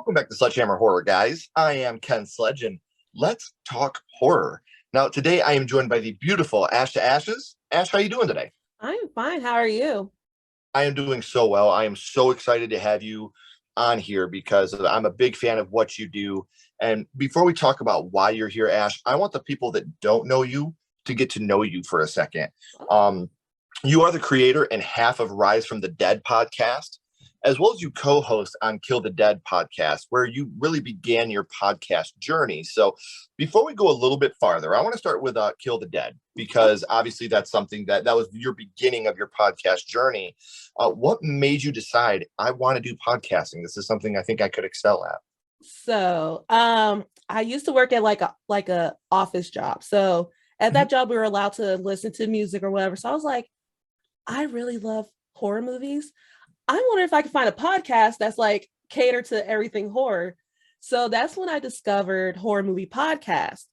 Welcome back to Sledgehammer Horror, guys. I am Ken Sledge, and let's talk horror. Now, today I am joined by the beautiful AshXAshes. Ash, how are you doing today? I'm fine. How are you? I am doing so well. I am so excited to have you on here because I'm a big fan of what you do. And before we talk about why you're here, Ash, I want the people that don't know you to get to know you for a second. Oh, You are the creator and half of Rise from the Dead podcast, as well as you co-host on Kill the Dead podcast, where you really began your podcast journey. So before we go a little bit farther, I want to start with Kill the Dead, because obviously that's something that was your beginning of your podcast journey. What made you decide I want to do podcasting? This is something I think I could excel at. I used to work at like a office job. So at that job, we were allowed to listen to music or whatever. So I was like, I really love horror movies. I wonder if I could find a podcast that's like catered to everything horror. So that's when I discovered Horror Movie Podcast.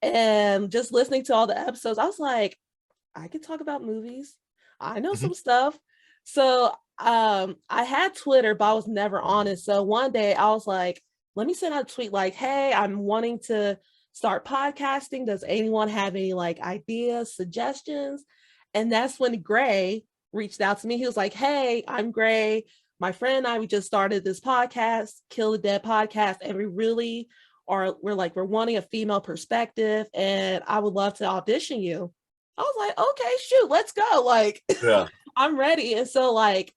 And just listening to all the episodes, I was like, I could talk about movies. I know Mhm. some stuff. So I had Twitter, but I was never on it. So one day I was like, let me send out a tweet like, hey, I'm wanting to start podcasting. Does anyone have any like ideas, suggestions? And that's when Gray reached out to me. He was like, hey, I'm Gray. My friend and I, we just started this podcast, Kill the Dead podcast, and we're wanting a female perspective, and I would love to audition you. I was like, okay, shoot, let's go. Like, Yeah. I'm ready. And so like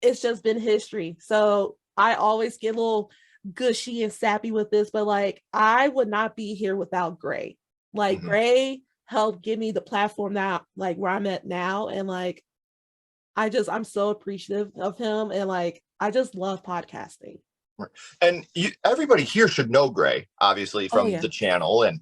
it's just been history. So I always get a little gushy and sappy with this, but like I would not be here without Gray. Like Mhm. Gray helped give me the platform now, like where I'm at now. And like I'm so appreciative of him. And like I just love podcasting. Right. And everybody here should know Gray, obviously, Oh from yeah. the channel. And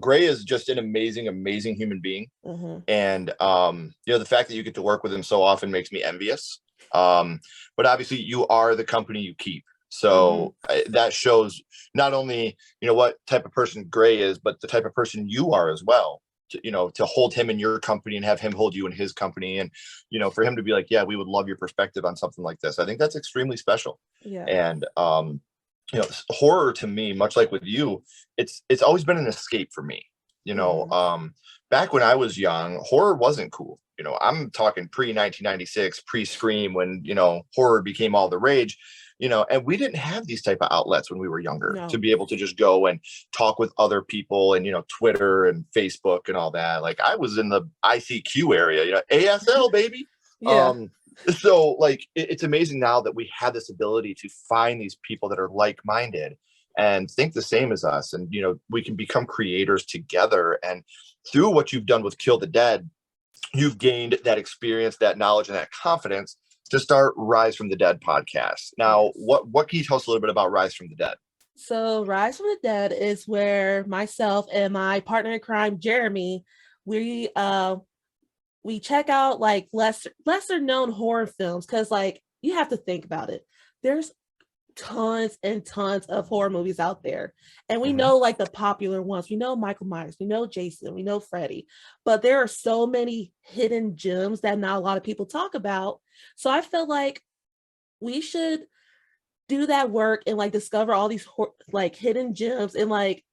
Gray is just an amazing, amazing human being. Mm-hmm. And the fact that you get to work with him so often makes me envious. But obviously, you are the company you keep. Mm-hmm. So that shows not only what type of person Gray is, but the type of person you are as well. To hold him in your company and have him hold you in his company, and for him to be like, yeah, we would love your perspective on something like this. I think that's extremely special. Yeah. And horror to me, much like with you, it's always been an escape for me. you know Mm-hmm. um Back when I was young, horror wasn't cool. I'm talking pre 1996, pre Scream, when horror became all the rage. And we didn't have these type of outlets when we were younger to No. be able to just go and talk with other people, and Twitter and Facebook and all that. Like, I was in the ICQ area, ASL, baby. Yeah. um so like it's amazing now that we have this ability to find these people that are like-minded and think the same as us, and we can become creators together. And through what you've done with Kill the Dead, you've gained that experience, that knowledge, and that confidence to start Rise from the Dead podcast. Now, Yes. what can you tell us a little bit about Rise from the Dead? So Rise from the Dead is where myself and my partner in crime, Jeremy, we uh we check out like lesser known horror films, because like you have to think about it. There's tons and tons of horror movies out there. And we Mhm. know like the popular ones. We know Michael Myers, we know Jason, we know Freddy, but there are so many hidden gems that not a lot of people talk about. So I feel like we should do that work and like discover all these like hidden gems and like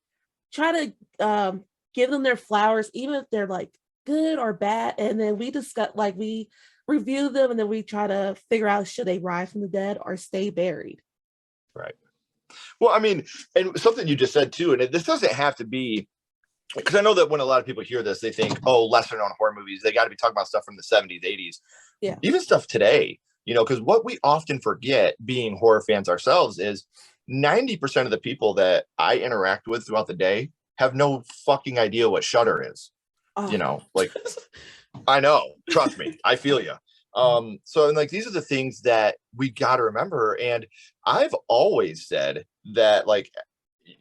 try to give them their flowers, even if they're like good or bad. And then we discuss, like we review them, and then we try to figure out, should they rise from the dead or stay buried. Right. Well, I mean, and something you just said too, and this doesn't have to be, because I know that when a lot of people hear this, they think, oh, lesser known horror movies, they got to be talking about stuff from the 70s, 80s, Yeah. even stuff today. Because what we often forget, being horror fans ourselves, is 90% of the people that I interact with throughout the day have no fucking idea what Shudder is. Oh. Like, I know, trust me, I feel you. So, and like, these are the things that we got to remember. And I've always said that, like,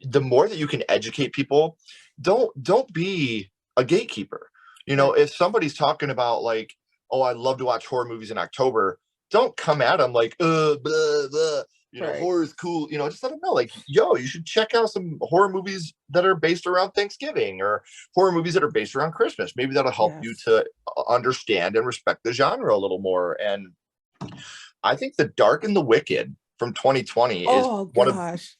the more that you can educate people, don't be a gatekeeper. Right. If somebody's talking about like, oh, I love to watch horror movies in October, don't come at them like, blah, blah. Right. Horror is cool. Just let them know, like, yo, you should check out some horror movies that are based around Thanksgiving, or horror movies that are based around Christmas. Maybe that'll help you Yes. to understand and respect the genre a little more. And I think The Dark and the Wicked from 2020 is Oh one of gosh.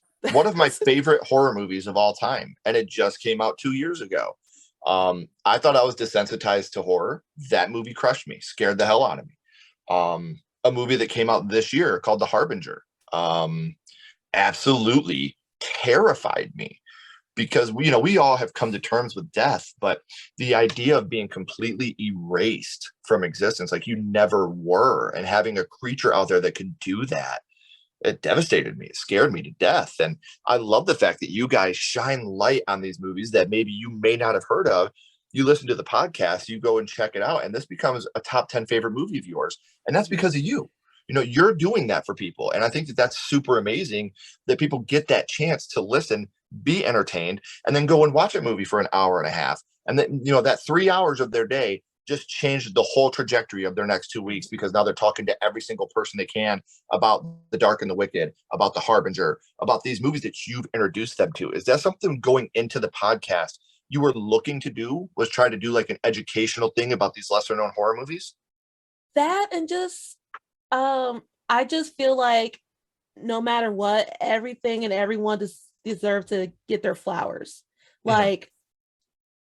my favorite horror movies of all time, and it just came out 2 years ago. I thought I was desensitized to horror. That movie crushed me, scared the hell out of me. A movie that came out this year called The Harbinger, absolutely terrified me because we all have come to terms with death, but the idea of being completely erased from existence, like you never were, and having a creature out there that could do that, it devastated me. It scared me to death. And I love the fact that you guys shine light on these movies that maybe you may not have heard of. You listen to the podcast, you go and check it out, and this becomes a top 10 favorite movie of yours. And that's because of you. You're doing that for people. And I think that that's super amazing that people get that chance to listen, be entertained, and then go and watch a movie for an hour and a half. And then, that 3 hours of their day just changed the whole trajectory of their next 2 weeks, because now they're talking to every single person they can about The Dark and the Wicked, about The Harbinger, about these movies that you've introduced them to. Is that something going into the podcast you were looking to do, was try to do like an educational thing about these lesser known horror movies? That, and just I just feel like no matter what, everything and everyone deserve to get their flowers. Like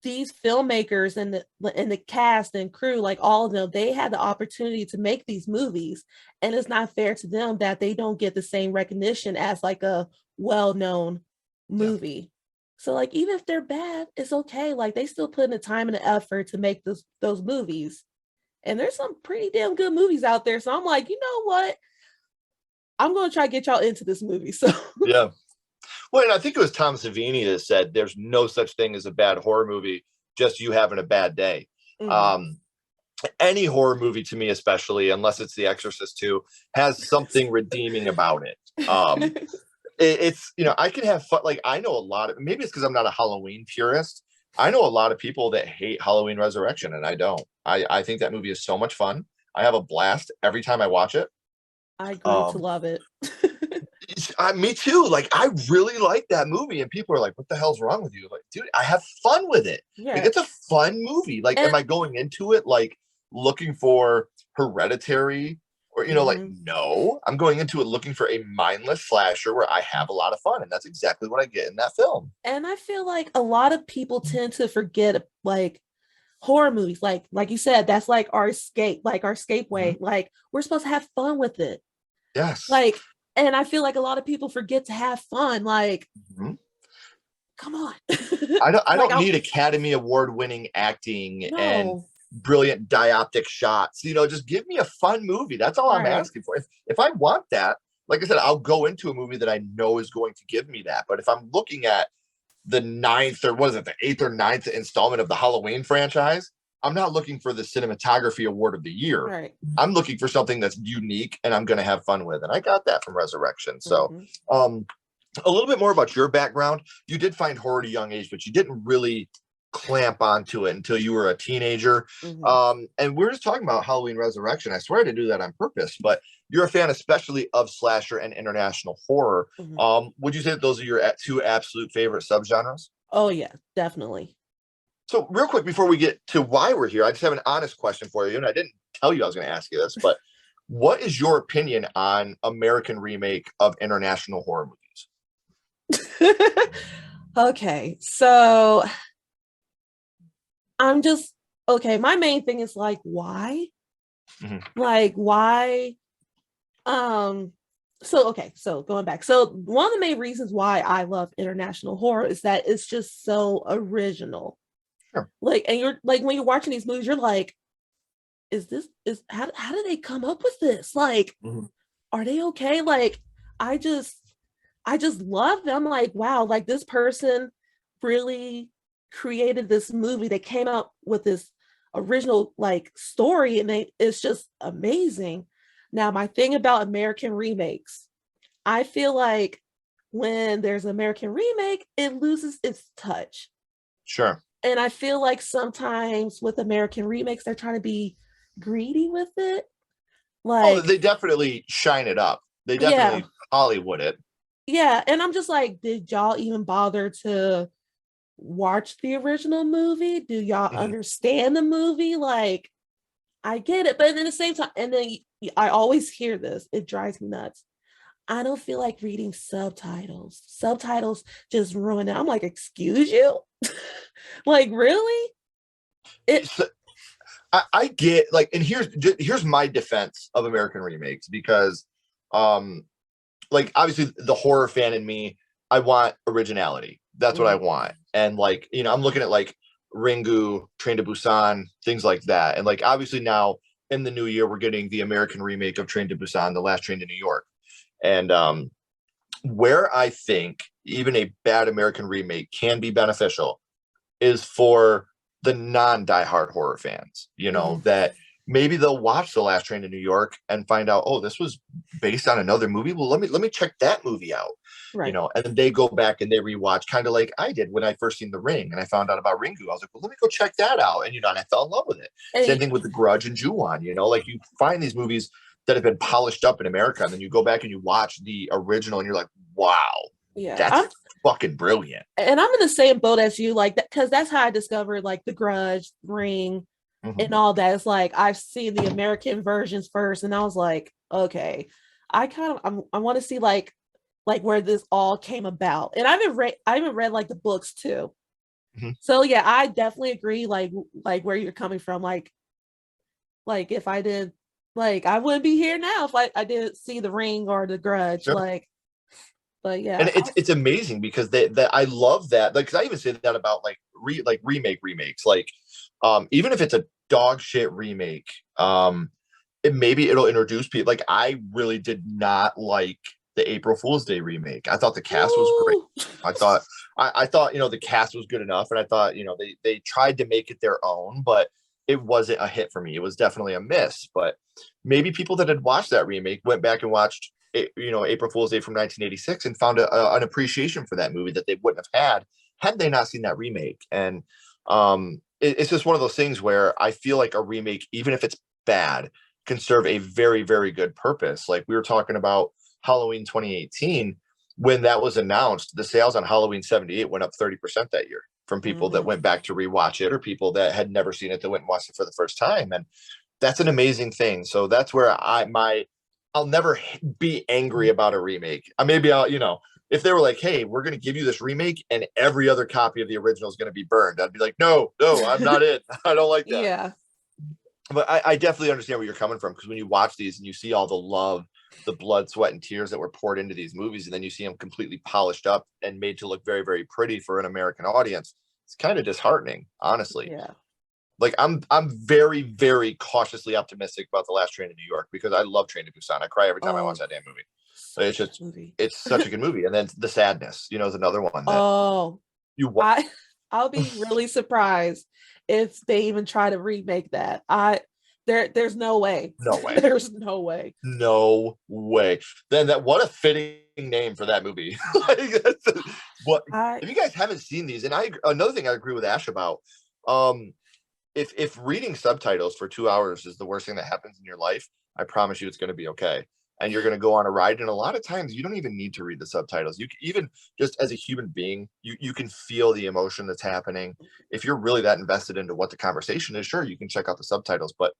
these filmmakers and the cast and crew, like all of them, they had the opportunity to make these movies, and it's not fair to them that they don't get the same recognition as like a well-known movie. Yeah. So like even if they're bad, it's okay. Like they still put in the time and the effort to make those movies. And there's some pretty damn good movies out there. So I'm like, you know what? I'm going to try to get y'all into this movie. So yeah. Well, and I think it was Tom Savini that said there's no such thing as a bad horror movie, just you having a bad day. Any horror movie, to me especially, unless it's The Exorcist 2, has something redeeming about it. It's, I can have fun. Like, I know a lot of, maybe it's because I'm not a Halloween purist. I know a lot of people that hate Halloween Resurrection, and I don't. I think that movie is so much fun. I have a blast every time I watch it. I grew to love it. Me too. Like, I really like that movie, and people are like, "What the hell's wrong with you?" Like, dude, I have fun with it. Yeah. Like, it's a fun movie. Like, am I going into it like looking for Hereditary or like, no? I'm going into it looking for a mindless slasher where I have a lot of fun, and that's exactly what I get in that film. And I feel like a lot of people tend to forget like horror movies, like you said, that's like our escape way. Like we're supposed to have fun with it. Yes. Like, and I feel like a lot of people forget to have fun. Like, come on. I don't need Academy Award winning acting and brilliant dioptic shots. Just give me a fun movie. That's all I'm asking for. If I want that, like I said, I'll go into a movie that I know is going to give me that. But if I'm looking at the the 8th or 9th installment of the Halloween franchise, I'm not looking for the cinematography award of the year. Right. I'm looking for something that's unique and I'm going to have fun with. And I got that from Resurrection. So, a little bit more about your background. You did find horror at a young age, but you didn't really clamp onto it until you were a teenager. And we're just talking about Halloween Resurrection. I swear to do that on purpose, but you're a fan especially of slasher and international horror. Would you say that those are your two absolute favorite subgenres? Oh yeah, definitely. So real quick before we get to why we're here, I just have an honest question for you, and I didn't tell you I was going to ask you this, but what is your opinion on American remake of international horror movies? Okay, so I'm just my main thing is like, why? Like, why? So going back. So one of the main reasons why I love international horror is that it's just so original. Sure. Like, and you're like, when you're watching these movies, you're like, how did they come up with this? Like, are they okay? Like, I just love them. I'm like, wow, like this person really created this movie that came up with this original like story, and it's just amazing. Now, my thing about American remakes, I feel like when there's an American remake, it loses its touch. Sure. And I feel like sometimes with American remakes, they're trying to be greedy with it. Like, they definitely shine it up. They definitely Hollywood it. Yeah. And I'm just like, did y'all even bother to watch the original movie? Do y'all understand the movie? Like, I get it. But at the same time, and then I always hear this, it drives me nuts. I don't feel like reading subtitles. Subtitles just ruin it. I'm like, excuse you? Like, really? It So, I get like, and here's my defense of American remakes, because um like obviously the horror fan in me, I want originality. That's what I mm, want. And like, I'm looking at like Ringu, Train to Busan, things like that. And like obviously now in the new year we're getting the American remake of Train to Busan, The Last Train to New York. And where I think even a bad American remake can be beneficial is for the non-diehard horror fans, mhm, that maybe they'll watch The Last Train to New York and find out, oh, this was based on another movie. Well, let me check that movie out. right. And then they go back and they rewatch, kind of like I did when I first seen The Ring and I found out about Ringu. I was like, well, let me go check that out. And I fell in love with it. Same And thing with The Grudge and Ju-on, like you find these movies that have been polished up in America, and then you go back and you watch the original and you're like, wow, yeah, that's fucking brilliant. I'm in the same boat as you, like that, because that's how I discovered like The Grudge, Ring, and Mhm. all that. It's like I've seen the American versions first, and I was like, okay, I want to see like where this all came about. And I even read like the books too. Mhm. So yeah, I definitely agree like where you're coming from. Like if I did, like I wouldn't be here now if I didn't see The Ring or The Grudge. Sure. Like, but And yeah. it's amazing because that I love that. Like, 'cause I even say that about like remakes. Like, even if it's a dog shit remake, maybe it'll introduce people. Like, I really did not like the April Fool's Day remake. I thought the cast was great. Ooh. I thought the cast was good enough, and I thought they tried to make it their own, but it wasn't a hit for me. It was definitely a miss. But maybe people that had watched that remake went back and watched April Fool's Day from 1986 and found an appreciation for that movie that they wouldn't have had they not seen that remake. And it's just one of those things where I feel like a remake, even if it's bad, can serve a very, very good purpose. Like we were talking about Halloween 2018, when that was announced, the sales on Halloween 78 went up 30% that year from people that Mhm. went back to rewatch it, or people that had never seen it that went and watched it for the first time. And that's an amazing thing. So that's where I'll never be angry about a remake. Maybe if they were like, hey, we're going to give you this remake and every other copy of the original is going to be burned, I'd be like, no, I'm not it. I don't like that. Yeah. But I definitely understand where you're coming from, because when you watch these and you see all the love, the blood, sweat, and tears that were poured into these movies, and then you see them completely polished up and made to look very, very pretty for an American audience, it's kind of disheartening, honestly. Yeah. Like I'm very, very cautiously optimistic about The Last Train to New York, because I love Train to Busan. I cry every time I watch Oh, that damn movie. It's such a just good movie. it's such a good movie. And then The Sadness, is another one that Oh, you watch. I I'll be really surprised if they even try to remake that. There's no way. No way. There's no way. No way. Then what a fitting name for that movie. Like, what I if you guys haven't seen these? And another thing I agree with Ash about. Um, if reading subtitles for 2 hours is the worst thing that happens in your life, I promise you it's going to be okay. And you're going to go on a ride. And a lot of times you don't even need to read the subtitles. You can, even just as a human being, you can feel the emotion that's happening. If you're really that invested into what the conversation is, sure, you can check out the subtitles. But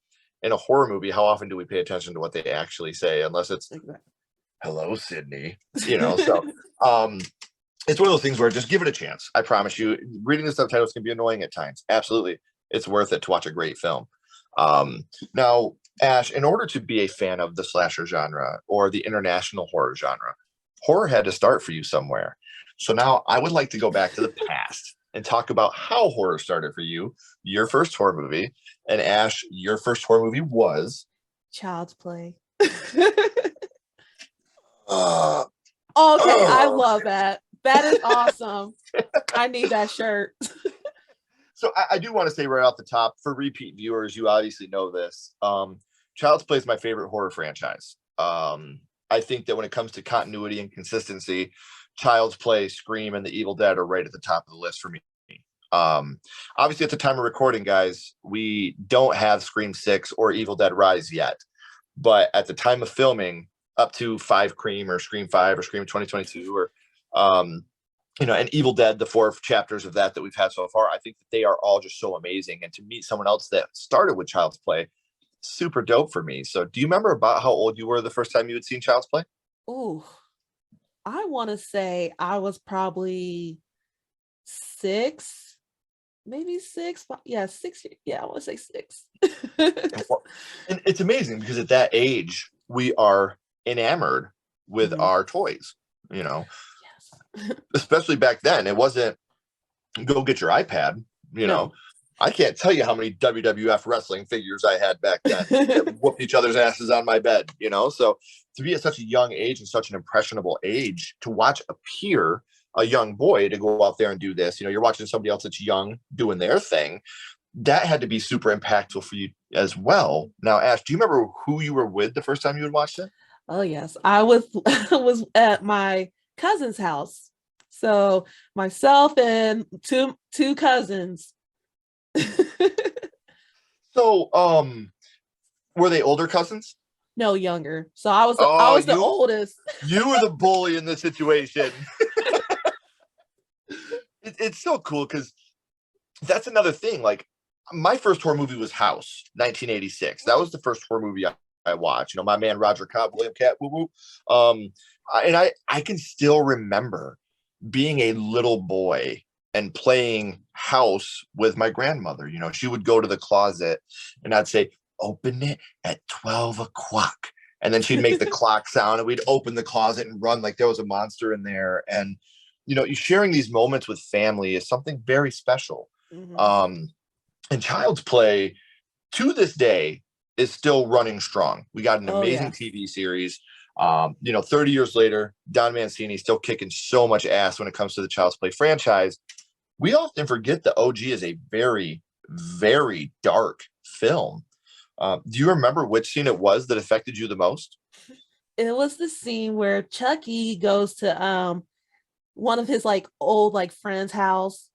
in a horror movie, how often do we pay attention to what they actually say? Unless it's exactly. hello, Sydney, so um, it's one of those things where just give it a chance. I promise you, reading the subtitles can be annoying at times. Absolutely. It's worth it to watch a great film. Now, Ash, in order to be a fan of the slasher genre or the international horror genre, horror had to start for you somewhere. So now I would like to go back to the past and talk about how horror started for you, your first horror movie. And Ash, your first horror movie was Child's Play. uh, Okay, I uh, love that. That is awesome. I need that shirt. So I do want to say right off the top, for repeat viewers, you obviously know this. Child's Play is my favorite horror franchise. I think that when it comes to continuity and consistency, Child's Play, Scream, and The Evil Dead are right at the top of the list for me. Obviously, at the time of recording, guys, we don't have Scream 6 or Evil Dead Rise yet. But at the time of filming, up to Five Cream or Scream 5 or Scream 2022 or and Evil Dead, the 4 chapters of that we've had so far, I think that they are all just so amazing. And to meet someone else that started with Child's Play, super dope for me. So do you remember about how old you were the first time you had seen Child's Play? Ooh. I want to say I was probably 6, maybe 6. Yeah, 6. Yeah, I want to say 6. And it's amazing because at that age, we are enamored with Mhm. our toys, you know, Yes. especially back then. It wasn't go get your iPad, you know. No. I can't tell you how many WWF wrestling figures I had back then that whooped each other's asses on my bed, you know. So to be at such a young age and such an impressionable age, to watch a young boy to go out there and do this, you know, you're watching somebody else that's young doing their thing. That had to be super impactful for you as well. Now, Ash, do you remember who you were with the first time you had watched it? Oh yes, I was was at my cousin's house. So myself and two cousins. So, were they older cousins? No, younger. So I Oh, was the oldest. you were the bully in this situation. It's so cool because that's another thing. Like, my first horror movie was House, 1986. That was the first horror movie I watched. You know, my man Roger Cobb, William Cat, woo woo. And I can still remember being a little boy and playing house with my grandmother. You know, she would go to the closet and I'd say, open it at 12 o'clock. And then she'd make the clock sound and we'd open the closet and run like there was a monster in there. And, you know, sharing these moments with family is something very special. Mhm. Um, and Child's Play to this day is still running strong. We got an Oh amazing yes. TV series. You know, 30 years later, Don Mancini still kicking so much ass when it comes to the Child's Play franchise. We often forget the OG is a very, very dark film. Do you remember which scene it was that affected you the most? It was the scene where Chucky goes to one of his like old like friend's house,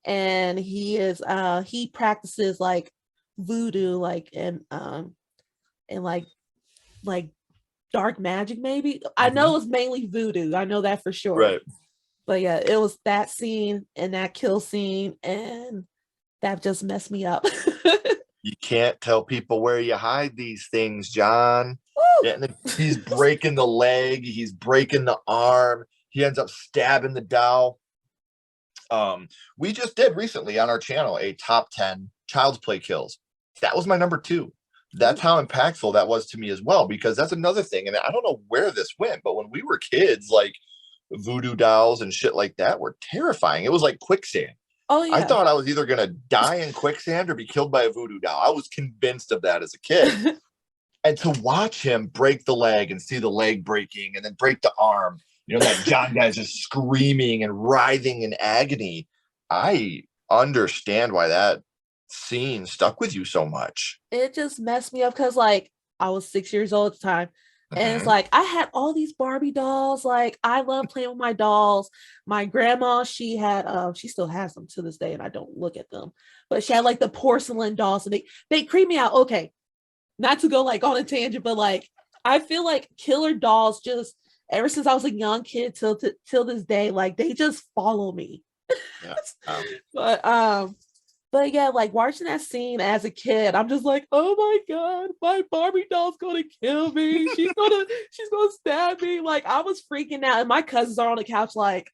and he practices like voodoo like and like dark magic maybe. I know Mhm. it was mainly voodoo. I know that for sure. Right. But yeah, it was that scene and that kill scene, and that just messed me up. You can't tell people where you hide these things, John. Woo! Yeah, and then he's breaking the leg, he's breaking the arm, he ends up stabbing the doll. We just did recently on our channel a top 10 Child's Play kills. That was my number 2. That's Ooh. how impactful that was to me as well, because that's another thing. And I don't know where this went, but when we were kids, like voodoo dolls and shit like that were terrifying. It was like quicksand. Oh I yeah. thought I was either going to die in quicksand or be killed by a voodoo doll. I was convinced of that as a kid. And to watch him break the leg and see the leg breaking and then break the arm, you know, that John guy's just screaming and writhing in agony. I understand why that scene stuck with you so much. It just messed me up because like I was 6 years old at the time. And it's Mhm. like I had all these Barbie dolls. Like I love playing with my dolls. My grandma, she still has them to this day, and I don't look at them. But she had like the porcelain dolls, and they creep me out. Okay, not to go like on a tangent, but like I feel like killer dolls just ever since I was a young kid till this day, like they just follow me. Yeah. Um, but um, but yeah, like watching that scene as a kid, I'm just like, oh my god, my Barbie doll's gonna kill me. She's gonna stab me. Like I was freaking out, and my cousins are on the couch, like,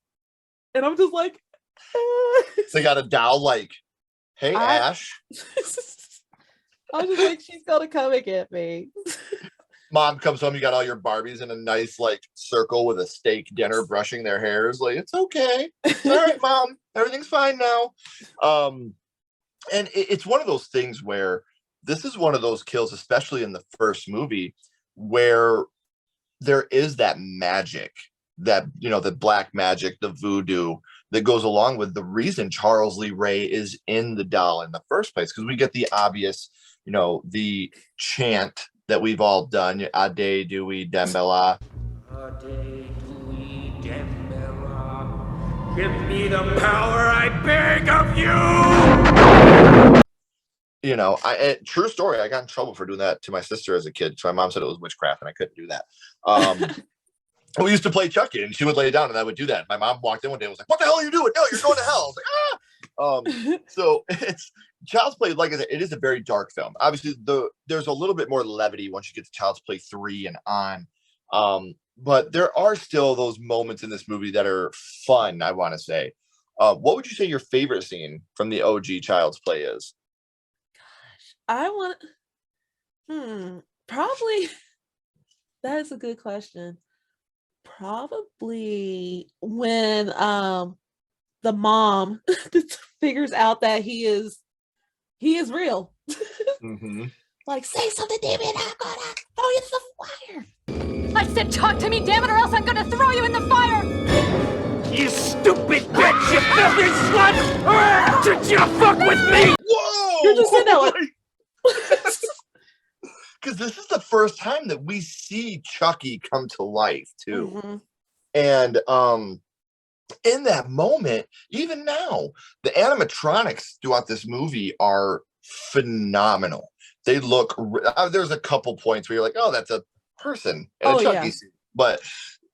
and I'm just like, they got a doll like, hey, I, Ash, I was just like, she's gonna come and get me. mom comes home, you got all your Barbies in a nice like circle with a steak dinner brushing their hairs. Like, it's okay. It's all right, mom. Everything's fine now. Um, and it's one of those things where this is one of those kills, especially in the first movie, where there is that magic, that, you know, the black magic, the voodoo that goes along with the reason Charles Lee Ray is in the doll in the first place, because we get the obvious, you know, the chant that we've all done, Ade Dewey Dembella. Ade Dewey Dembella, give me the power I beg of you! You know, true story. I got in trouble for doing that to my sister as a kid. So my mom said it was witchcraft, and I couldn't do that. We used to play Chucky, and she would lay down, and I would do that. My mom walked in one day and was like, "What the hell are you doing? No, you're going to hell." I was like, "Ah!" So it's Child's Play. Like I said, it is a very dark film. Obviously, there's a little bit more levity once you get to Child's Play 3 and on. but there are still those moments in this movie that are fun, I want to say. What would you say your favorite scene from the OG Child's Play is? I want probably that is a good question. Probably when the mom figures out that he is real. Mm-hmm. Like, say something, damn it, I'm gonna throw you in the fire. I said talk to me, damn it, or else I'm gonna throw you in the fire! You stupid bitch! You filthy slut! Did you fuck with me? Whoa! You're just sitting there like, because this is the first time that we see Chucky come to life too. mm-hmm. And in that moment, even now, the animatronics throughout this movie are phenomenal. They look there's a couple points where you're like, oh, that's a person in a Chucky suit. But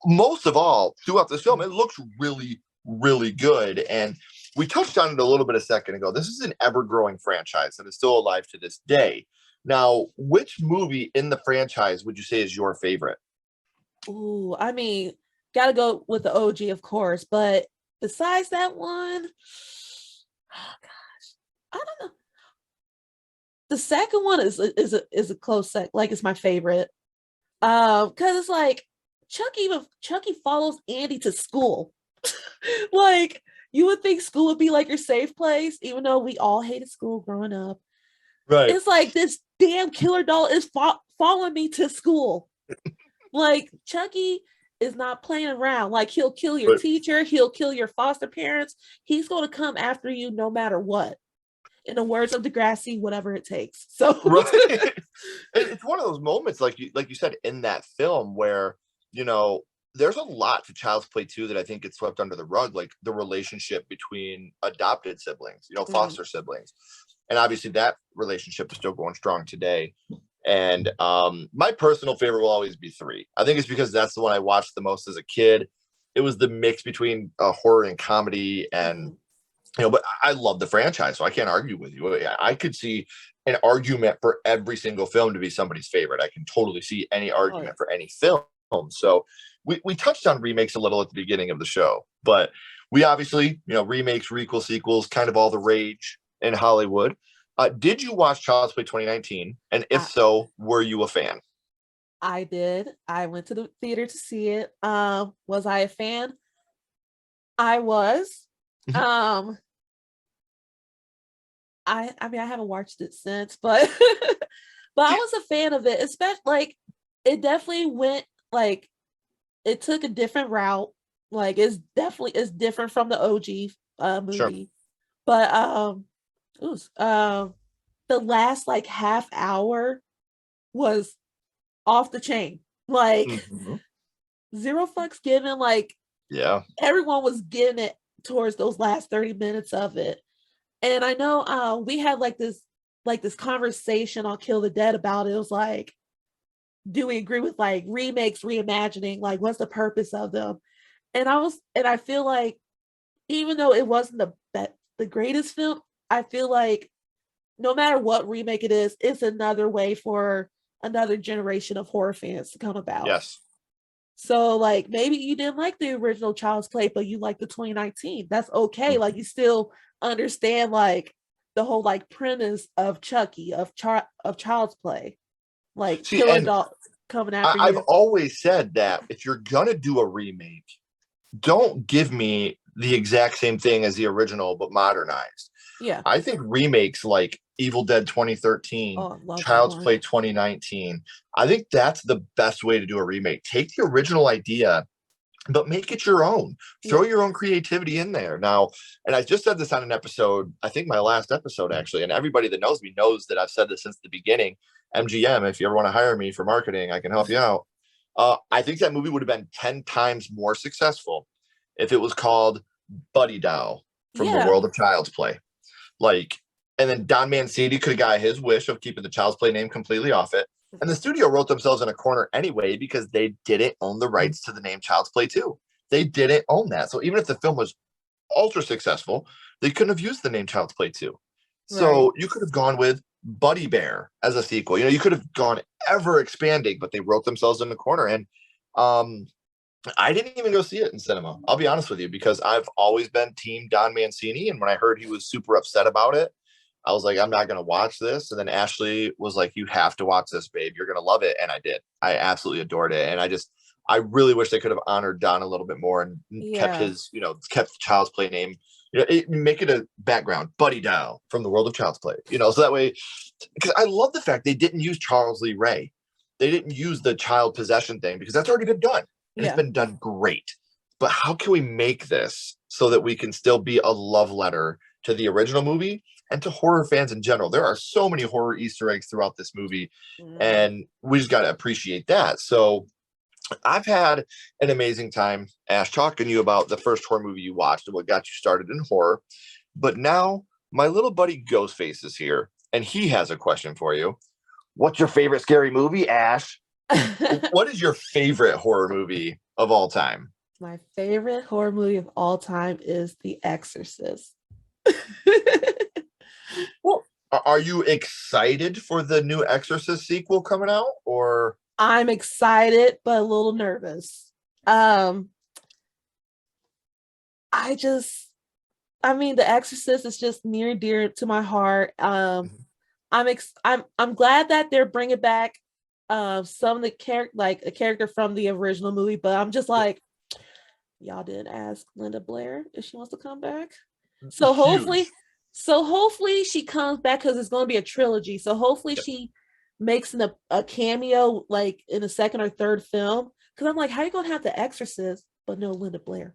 most of all, throughout this film, it looks really, really good. And we touched on it a little bit a second ago. This is an ever-growing franchise that is still alive to this day. Now, which movie in the franchise would you say is your favorite? Ooh, I mean, gotta go with the OG, of course. But besides that one, oh gosh, I don't know. The second one is a close sec. Like, it's my favorite. Because it's like Chucky follows Andy to school. Like, you would think school would be like your safe place, even though we all hated school growing up. Right. It's like this damn killer doll is following me to school. Like, Chucky is not playing around. Like, he'll kill your teacher, he'll kill your foster parents. He's going to come after you no matter what. In the words of Degrassi, whatever it takes. So right. It's one of those moments, like you said, in that film where, you know, there's a lot to Child's Play 2 that I think gets swept under the rug, like the relationship between adopted siblings, you know, foster siblings. And obviously that relationship is still going strong today. And my personal favorite will always be 3. I think it's because that's the one I watched the most as a kid. It was the mix between horror and comedy, and you know, but I love the franchise, so I can't argue with you. I could see an argument for every single film to be somebody's favorite. I can totally see any argument for any film. So we touched on remakes a little at the beginning of the show, but we obviously, you know, remakes, requel, sequels, kind of all the rage in Hollywood. Did you watch Child's Play 2019? And if so, were you a fan? I did. I went to the theater to see it. Was I a fan? I was. I mean, I haven't watched it since, but but I was a fan of it, especially like it definitely went like it took a different route. Like it's different from the OG movie. Sure. But the last like half hour was off the chain. Like zero fucks given. Like everyone was getting it towards those last 30 minutes of it. And I know we had like this conversation on Kill the Dead about it. It was like, do we agree with like remakes, reimagining? Like, what's the purpose of them? And I feel like even though it wasn't the greatest film, I feel like no matter what remake it is, it's another way for another generation of horror fans to come about. Yes. So like maybe you didn't like the original Child's Play, but you like the 2019. That's okay. Like you still understand like the whole like premise of Chucky, of Child's Play, like killer doll coming after you. I've always said that if you're gonna do a remake, don't give me the exact same thing as the original but modernized. Yeah, I think remakes like Evil Dead 2013, Child's Play 2019, I think that's the best way to do a remake. Take the original idea, but make it your own. Throw your own creativity in there. Now, and I just said this on an episode, I think my last episode actually, and everybody that knows me knows that I've said this since the beginning. MGM, if you ever want to hire me for marketing, I can help you out. I think that movie would have been 10 times more successful if it was called Buddy Doll from the world of Child's Play. Like, and then Don Mancini could have got his wish of keeping the Child's Play name completely off it. And the studio wrote themselves in a corner anyway because they didn't own the rights to the name Child's Play 2. They didn't own that. So even if the film was ultra successful, they couldn't have used the name Child's Play 2. So you could have gone with Buddy Bear as a sequel. You know, you could have gone ever expanding, but they wrote themselves in the corner. And I didn't even go see it in cinema. I'll be honest with you, because I've always been team Don Mancini. And when I heard he was super upset about it, I was like, I'm not going to watch this. And then Ashley was like, you have to watch this, babe. You're going to love it. And I did. I absolutely adored it. And I really wish they could have honored Don a little bit more and kept his, kept the Child's Play name. Make it a background, Buddy Dow from the world of Child's Play, so that way, because I love the fact they didn't use Charles Lee Ray. They didn't use the child possession thing because that's already been done. And it's been done great. But how can we make this so that we can still be a love letter to the original movie and to horror fans in general? There are so many horror Easter eggs throughout this movie, and we just got to appreciate that. So I've had an amazing time, Ash, talking to you about the first horror movie you watched and what got you started in horror. But now my little buddy Ghostface is here, and he has a question for you. What's your favorite scary movie, Ash? What is your favorite horror movie of all time? My favorite horror movie of all time is The Exorcist. Well, are you excited for the new Exorcist sequel coming out, or? I'm excited, but a little nervous. The Exorcist is just near and dear to my heart. I'm glad that they're bringing back some of the a character from the original movie, but I'm just like, y'all didn't ask Linda Blair if she wants to come back. So hopefully she comes back, because it's going to be a trilogy. So hopefully she makes a cameo like in the second or third film, because I'm like, how are you going to have the Exorcist but no Linda Blair?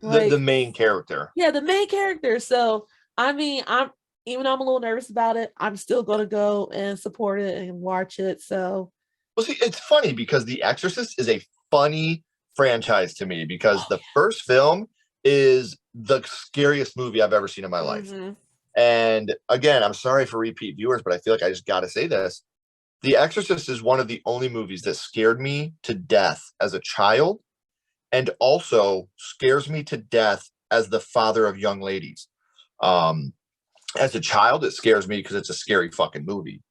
Like, the main character. Yeah, the main character. So I'm even though I'm a little nervous about it, I'm still going to go and support it and watch it. So, well, see, it's funny because The Exorcist is a funny franchise to me, because the first film is the scariest movie I've ever seen in my life. And again, I'm sorry for repeat viewers, but I feel like I just got to say this. The Exorcist is one of the only movies that scared me to death as a child, and also scares me to death as the father of young ladies. As a child, it scares me because it's a scary fucking movie.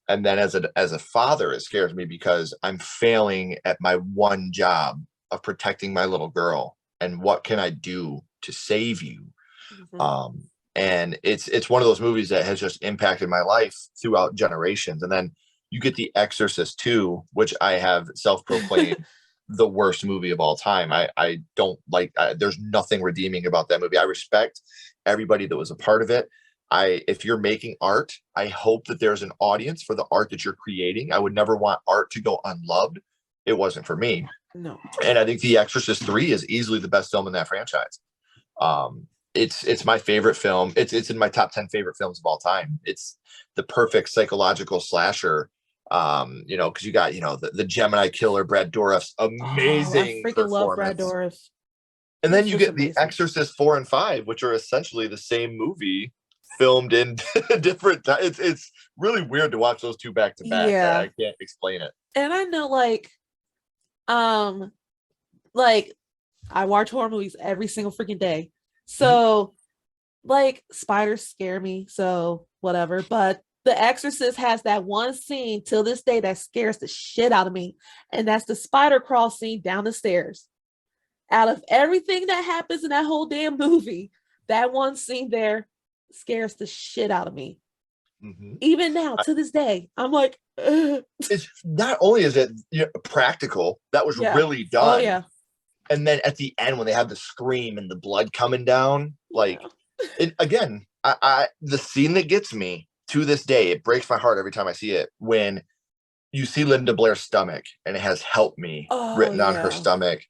And then as a father, it scares me because I'm failing at my one job of protecting my little girl. And what can I do to save you? And it's one of those movies that has just impacted my life throughout generations. And then you get The Exorcist 2, which I have self-proclaimed the worst movie of all time. I don't like, there's nothing redeeming about that movie. I respect everybody that was a part of it. If you're making art, I hope that there's an audience for the art that you're creating. I would never want art to go unloved. It wasn't for me. No. And I think The Exorcist 3 is easily the best film in that franchise. It's my favorite film. It's in my top 10 favorite films of all time. It's the perfect psychological slasher. Because you got, the Gemini killer, Brad Dourif's amazing I freaking love Brad Dourif. And then you get The Exorcist 4 and 5, which are essentially the same movie filmed in different times. It's really weird to watch those two back to back. Yeah. I can't explain it. And I know, I watch horror movies every single freaking day. So, spiders scare me, so whatever. But The Exorcist has that one scene till this day that scares the shit out of me. And that's the spider crawl scene down the stairs. Out of everything that happens in that whole damn movie, that one scene there scares the shit out of me. Even now, to this day, I'm like, ugh. It's not only is it practical, that was really done. Oh yeah. And then at the end, when they have the scream and the blood coming down, again, the scene that gets me to this day, it breaks my heart every time I see it, when you see Linda Blair's stomach and it has "Help Me" written on her stomach.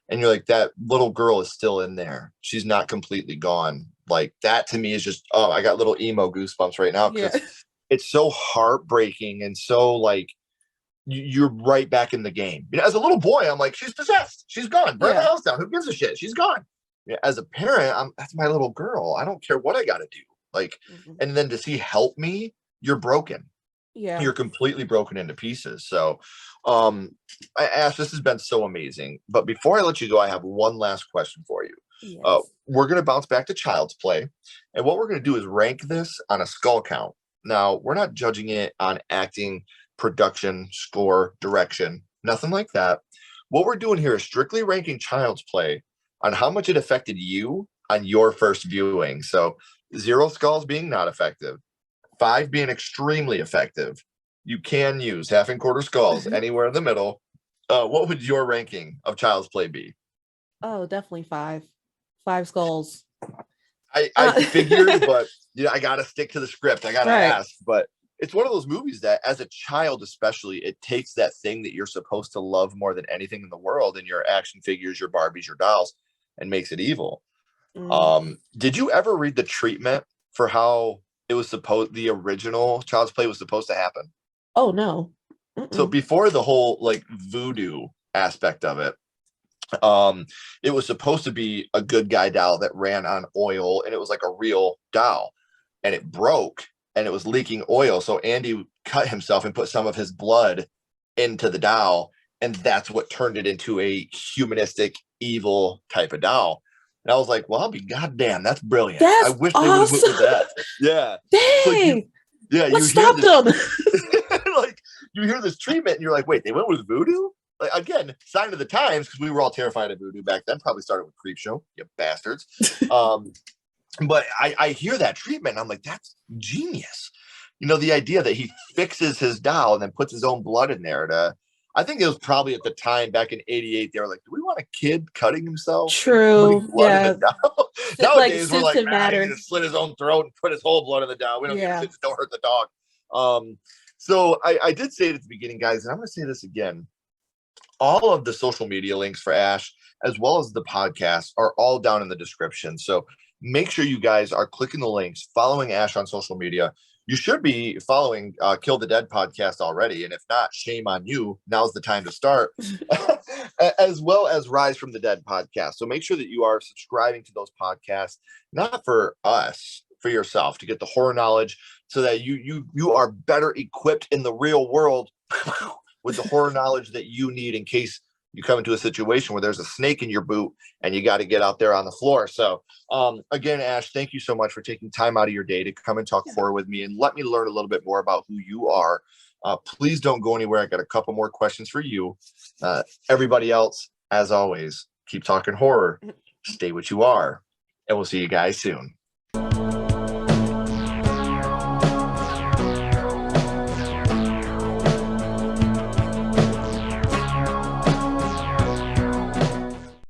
And you're like, that little girl is still in there. She's not completely gone. Like, that to me is just, I got little emo goosebumps right now, because it's so heartbreaking and so you're right back in the game. As a little boy, I'm like, she's possessed. She's gone. Burn the house down. Who gives a shit? She's gone. As a parent, that's my little girl. I don't care what I got to do. And then to see "Help Me," you're broken. Yeah. You're completely broken into pieces. So, Ash, this has been so amazing. But before I let you go, I have one last question for you. Yes. We're going to bounce back to Child's Play. And what we're going to do is rank this on a skull count. Now, we're not judging it on acting, production, score, direction, nothing like that. what we're doing here is strictly ranking Child's Play on how much it affected you on your first viewing. So 0 skulls being not effective, 5 being extremely effective. You can use half and quarter skulls anywhere in the middle. What would your ranking of Child's Play be? Oh, definitely 5. 5 skulls. I figured, but I gotta stick to the script. I gotta Right. ask. But it's one of those movies that, as a child especially, it takes that thing that you're supposed to love more than anything in the world, and your action figures, your Barbies, your dolls, and makes it evil. Did you ever read the treatment for how it was the original Child's Play was supposed to happen? Oh no. So before the whole like voodoo aspect of it, it was supposed to be a good guy doll that ran on oil, and it was like a real doll, and it broke and it was leaking oil. So Andy cut himself and put some of his blood into the doll, and that's what turned it into a humanistic, evil type of doll. And I was like, well, I'll be goddamn, that's brilliant. That's I wish awesome. they would have went with that. Yeah. Dang. So what stopped them? Like, you hear this treatment and you're like, wait, they went with voodoo? Like, again, sign of the times, because we were all terrified of voodoo back then. Probably started with Creepshow, you bastards. But I hear that treatment and I'm like, that's genius. The idea that he fixes his doll and then puts his own blood in there I think it was probably at the time back in '88, they were like, do we want a kid cutting himself? True. Yeah. In the doll? Nowadays, we're like, matter. he just slit his own throat and put his whole blood in the doll. We don't give a shit, just don't hurt the dog. So I did say it at the beginning, guys, and I'm going to say this again. All of the social media links for Ash, as well as the podcast, are all down in the description. So make sure you guys are clicking the links, following Ash on social media. You should be following Kill the Dead podcast already. And if not, shame on you. Now's the time to start. As well as Rise from the Dead podcast. So make sure that you are subscribing to those podcasts, not for us, for yourself, to get the horror knowledge so that you are better equipped in the real world with the horror knowledge that you need in case you come into a situation where there's a snake in your boot and you got to get out there on the floor. So again, Ash, thank you so much for taking time out of your day to come and talk horror with me and let me learn a little bit more about who you are. Please don't go anywhere. I got a couple more questions for you. Everybody else, as always, keep talking horror, stay what you are, and we'll see you guys soon.